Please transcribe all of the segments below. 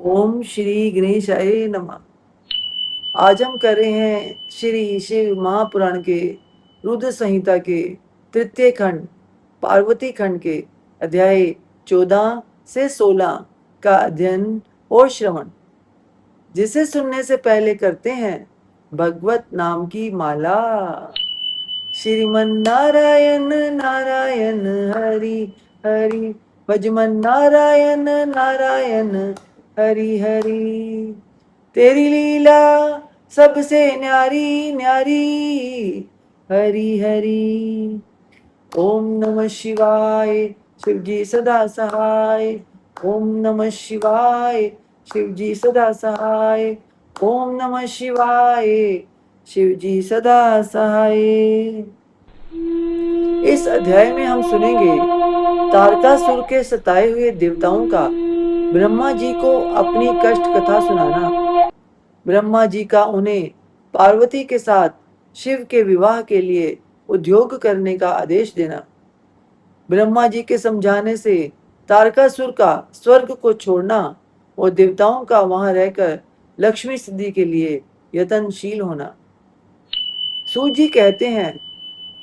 ओम श्री गणेशाय नमः। आज हम कर रहे हैं श्री शिव महापुराण के रुद्र संहिता के तृतीय खंड पार्वती खंड के अध्याय 14 से 16 का अध्ययन और श्रवण, जिसे सुनने से पहले करते हैं भगवत नाम की माला। श्रीमन नारायण नारायण हरि हरि, भजमन नारायण नारायण हरि हरि। तेरी लीला सबसे न्यारी न्यारी, हरि हरि। ओम नमः शिवाय, शिवजी सदा सहाय। ओम नमः शिवाय, शिवजी सदा सहाय। ओम नमः शिवाय, शिवजी सदा सहाय। इस अध्याय में हम सुनेंगे तारकासुर के सताए हुए देवताओं का ब्रह्मा जी को अपनी कष्ट कथा सुनाना, ब्रह्मा जी का उन्हें पार्वती के साथ शिव के विवाह के लिए उद्योग करने का आदेश देना, ब्रह्मा जी के समझाने से तारकासुर का स्वर्ग को छोड़ना और देवताओं का वहां रहकर लक्ष्मी सिद्धि के लिए यत्नशील होना। सूत जी कहते हैं,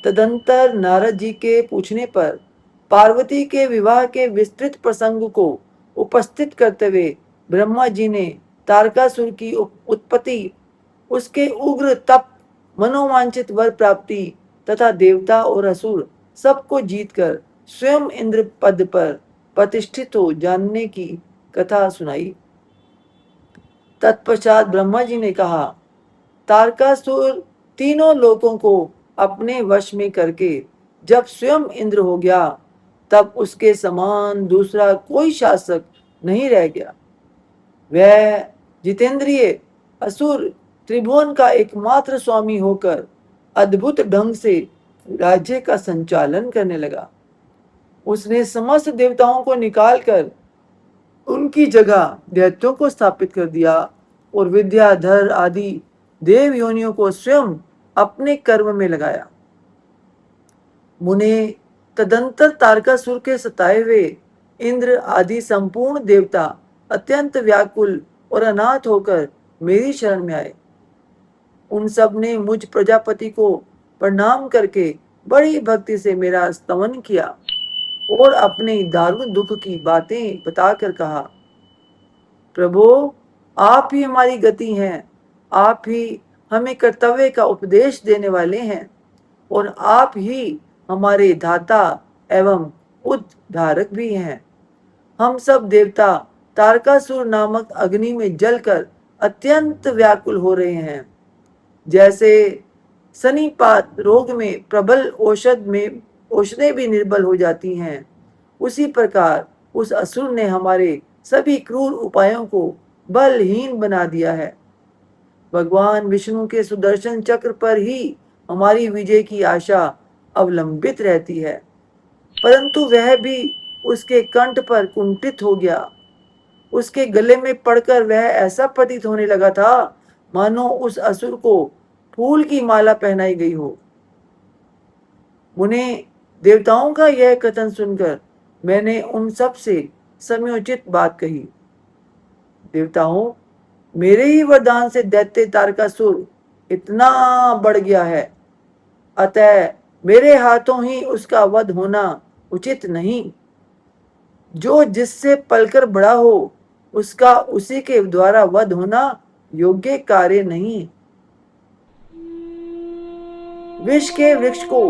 तदंतर नारद जी के पूछने पर पार्वती के विवाह के विस्तृत प्रसंग को उपस्थित करते हुए ब्रह्मा जी ने तारकासुर की उत्पत्ति, उसके उग्र तप, मनोवांछित वर प्राप्ति तथा देवता और असुर सबको जीतकर स्वयं इंद्र पद पर प्रतिष्ठित हो जानने की कथा सुनाई। तत्पश्चात ब्रह्मा जी ने कहा, तारकासुर तीनों लोकों को अपने वश में करके जब स्वयं इंद्र हो गया, तब उसके समान दूसरा कोई शासक नहीं रह गया। वह जितेंद्रिय असुर त्रिभुवन का एकमात्र स्वामी होकर अद्भुत ढंग से राज्य का संचालन करने लगा। उसने समस्त देवताओं को निकालकर उनकी जगह दैत्यों को स्थापित कर दिया और विद्याधर आदि देव योनियों को स्वयं अपने कर्म में लगाया। मुने तदंतर तारकासुर के सताए हुए इंद्र आदि संपूर्ण देवता अत्यंत व्याकुल और अनाथ होकर मेरी शरण में आए। उन सब ने मुझ प्रजापति को प्रणाम करके बड़ी भक्ति से मेरा स्तवन किया और अपने दारुण दुख की बातें बताकर कहा, प्रभु, आप ही हमारी गति हैं, आप ही हमें कर्तव्य का उपदेश देने वाले हैं और आप ही हमारे धाता एवं उद्धारक भी हैं। हम सब देवता तारकासुर नामक अग्नि में जलकर अत्यंत व्याकुल हो रहे हैं। जैसे सनीपात रोग में प्रबल औषधें भी निर्बल हो जाती हैं, उसी प्रकार उस असुर ने हमारे सभी क्रूर उपायों को बलहीन बना दिया है। भगवान विष्णु के सुदर्शन चक्र पर ही हमारी विजय की आशा अवलंबित रहती है, परंतु वह भी उसके कंठ पर कुंठित हो गया। उसके गले में पड़कर वह ऐसा प्रतीत होने लगा था मानो उस असुर को फूल की माला पहनाई गई हो। उन्हें देवताओं का यह कथन सुनकर मैंने उन सब से समयोचित बात कही। देवताओं, मेरे ही वरदान से दैत्य तारकासुर इतना बढ़ गया है, अतः मेरे हाथों ही उसका वध होना उचित नहीं। जो जिससे पलकर बड़ा हो, उसका उसी के द्वारा वध होना योग्य कार्य नहीं। विष के वृक्ष को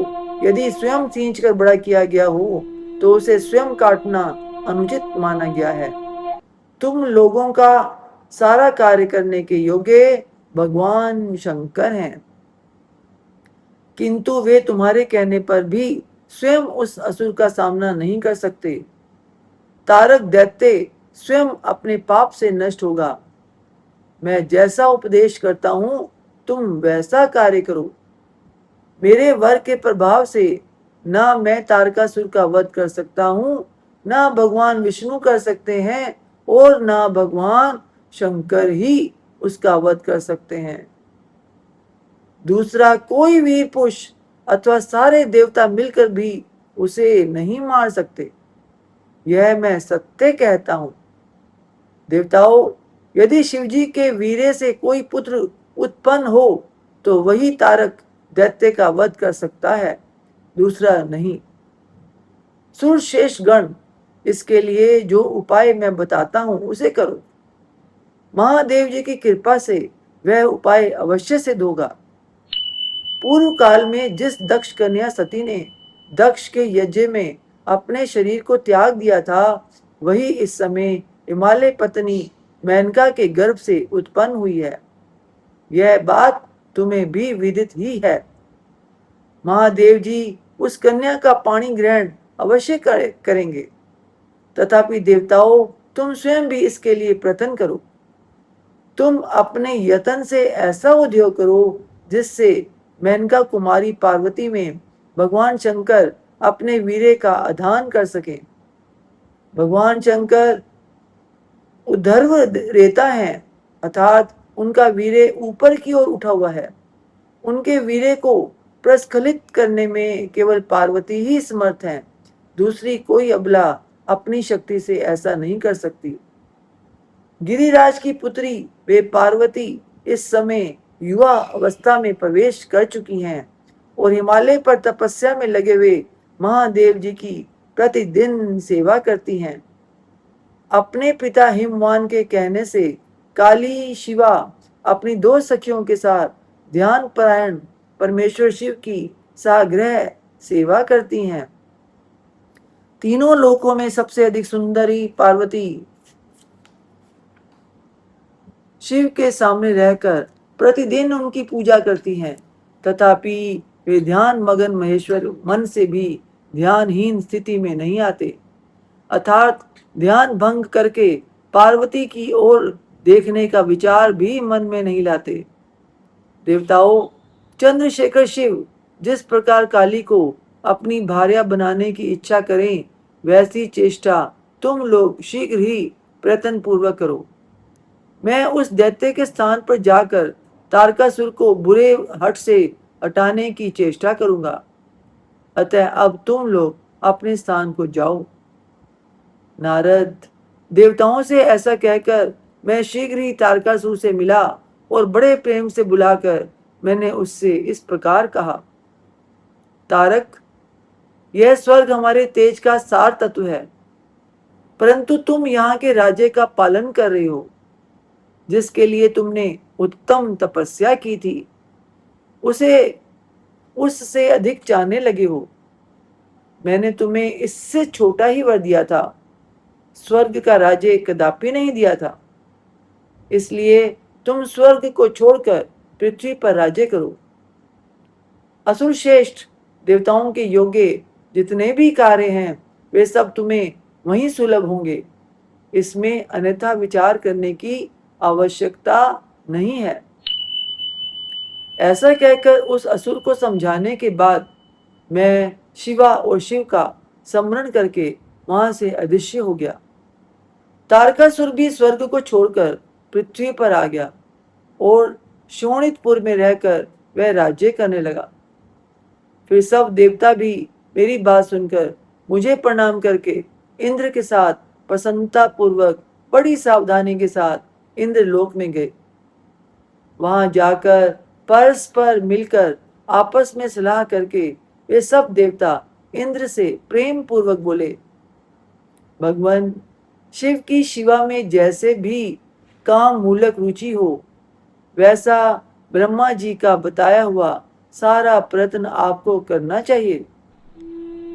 यदि स्वयं सींच कर बड़ा किया गया हो, तो उसे स्वयं काटना अनुचित माना गया है। तुम लोगों का सारा कार्य करने के योग्य भगवान शंकर हैं, किंतु वे तुम्हारे कहने पर भी स्वयं उस असुर का सामना नहीं कर सकते। तारक दैत्य स्वयं अपने पाप से नष्ट होगा। मैं जैसा उपदेश करता हूं, तुम वैसा कार्य करो। मेरे वर के प्रभाव से ना मैं तारकासुर का वध कर सकता हूं, ना भगवान विष्णु कर सकते हैं और ना भगवान शंकर ही उसका वध कर सकते हैं। दूसरा कोई वीर पुरुष अथवा सारे देवता मिलकर भी उसे नहीं मार सकते। यह मैं सत्य कहता हूं। देवताओं, यदि शिवजी के वीरे से कोई पुत्र उत्पन्न हो तो वही तारक दैत्य का वध कर सकता है, दूसरा नहीं। सुरशेष गण, इसके लिए जो उपाय मैं बताता हूं उसे करो। महादेव जी की कृपा से वह उपाय अवश्य सिद्ध होगा। पूर्व काल में जिस दक्ष कन्या सती ने दक्ष के यज्ञ में अपने शरीर को त्याग दिया था, वही इस समय हिमालय पत्नी मेनका के गर्भ से उत्पन्न हुई है। यह बात तुम्हें भी विदित ही है। महादेव जी उस कन्या का पाणी ग्रहण अवश्य करेंगे। तथापि देवताओं, तुम स्वयं भी इसके लिए प्रयत्न करो। तुम अपने यत्न से ऐसा उद्योग करो जिससे मेनका कुमारी पार्वती में भगवान शंकर अपने वीरे का आधान कर सके। भगवान शंकर उद्धर्व रेता है, अर्थात उनका वीरे ऊपर की ओर उठा हुआ है। उनके वीरे को प्रस्खलित करने में केवल पार्वती ही समर्थ है, दूसरी कोई अबला अपनी शक्ति से ऐसा नहीं कर सकती। गिरिराज की पुत्री वे पार्वती इस समय युवा अवस्था में प्रवेश कर चुकी हैं और हिमालय पर तपस्या में लगे हुए महादेव जी की प्रतिदिन सेवा करती हैं। अपने पिता हिमवान के कहने से काली शिवा अपनी दो सखियों के साथ ध्यान परायण परमेश्वर शिव की साग्रह सेवा करती हैं। तीनों लोकों में सबसे अधिक सुंदरी पार्वती शिव के सामने रहकर प्रतिदिन उनकी पूजा करती हैं। तथापि वे ध्यान मगन महेश्वर मन से भी ध्यानहीन स्थिति में नहीं आते, अर्थात ध्यान भंग करके पार्वती की ओर देखने का विचार भी मन में नहीं लाते। देवताओं, चंद्रशेखर शिव जिस प्रकार काली को अपनी भार्या बनाने की इच्छा करें, वैसी चेष्टा तुम लोग शीघ्र ही प्रयत्न पूर्वक करो। मैं उस दैत्य के स्थान पर जाकर तारकासुर को बुरे हट से हटाने की चेष्टा करूंगा। अतः अब तुम लोग अपने स्थान को जाओ। नारद, देवताओं से ऐसा कहकर मैं शीघ्र ही तारकासुर से मिला और बड़े प्रेम से बुलाकर मैंने उससे इस प्रकार कहा, तारक, यह स्वर्ग हमारे तेज का सार तत्व है, परंतु तुम यहाँ के राज्य का पालन कर रहे हो, जिसके लिए तुमने उत्तम तपस्या की थी, उसे उससे अधिक चाहने लगे हो। मैंने तुम्हें इससे छोटा ही वर दिया था, स्वर्ग का राज्य कदापि नहीं दिया था। इसलिए तुम स्वर्ग को छोड़कर पृथ्वी पर राज्य करो। असुर श्रेष्ठ, देवताओं के योग्य जितने भी कार्य हैं वे सब तुम्हें वहीं सुलभ होंगे, इसमें अन्यथा विचार करने की आवश्यकता नहीं है। ऐसा कहकर उस असुर को समझाने के बाद मैं शिवा और शिव का स्मरण करके वहां से अदृश्य हो गया। तारकासुर भी स्वर्ग को छोड़कर पृथ्वी पर आ गया और शोणितपुर में रहकर वह राज्य करने लगा। फिर सब देवता भी मेरी बात सुनकर मुझे प्रणाम करके इंद्र के साथ प्रसन्नता पूर्वक बड़ी सावधानी के साथ इंद्रलोक में गए। वहां जाकर परस्पर मिलकर आपस में सलाह करके वे सब देवता इंद्र से प्रेम पूर्वक बोले, भगवान शिव की शिवा में जैसे भी काम मूलक रुचि हो, वैसा ब्रह्मा जी का बताया हुआ सारा प्रयत्न आपको करना चाहिए।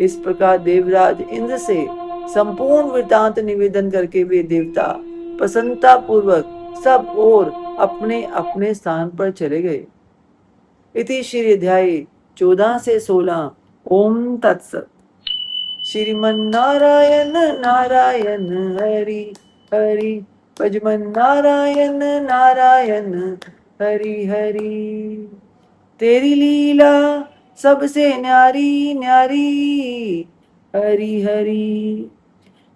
इस प्रकार देवराज इंद्र से संपूर्ण वृतांत निवेदन करके वे देवता प्रसन्नता पूर्वक सब और अपने अपने स्थान पर चले गए। इति श्री अध्याय 14 से 16। ओम तत्सत। श्रीमन्नारायण नारायण हरि हरि, भजमन नारायण नारायण हरि हरि। तेरी लीला सबसे न्यारी न्यारी, हरि हरि।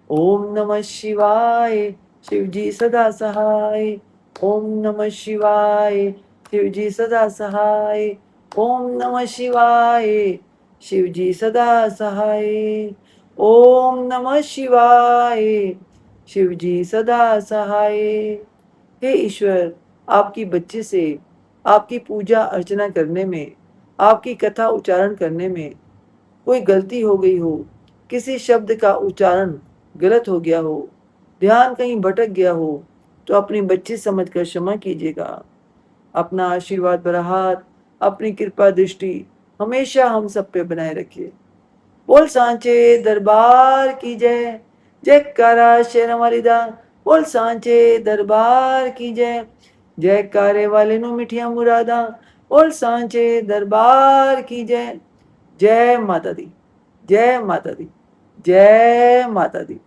ओम नमः शिवाय, शिवजी सदा सहाय। ओम नमः शिवाय, शिवजी सदा सहाय। ओम नमः शिवाय, शिवजी सदा सहाय। ओम नमः शिवाय, शिवजी सदा सहाय। हे ईश्वर, आपकी बच्चे से आपकी पूजा अर्चना करने में, आपकी कथा उच्चारण करने में कोई गलती हो गई हो, किसी शब्द का उच्चारण गलत हो गया हो, ध्यान कहीं भटक गया हो, तो अपनी बच्ची समझकर क्षमा कीजिएगा। अपना आशीर्वाद भरा हाथ, अपनी कृपा दृष्टि हमेशा हम सब पे बनाए रखिए। बोल सांचे दरबार की जय। जयकारा शेर हमारी दा। बोल सांचे दरबार की जय। जयकारे वाले नु मिठिया मुरादा। बोल सांचे दरबार की जय। जय माता दी, जय माता दी, जय माता दी।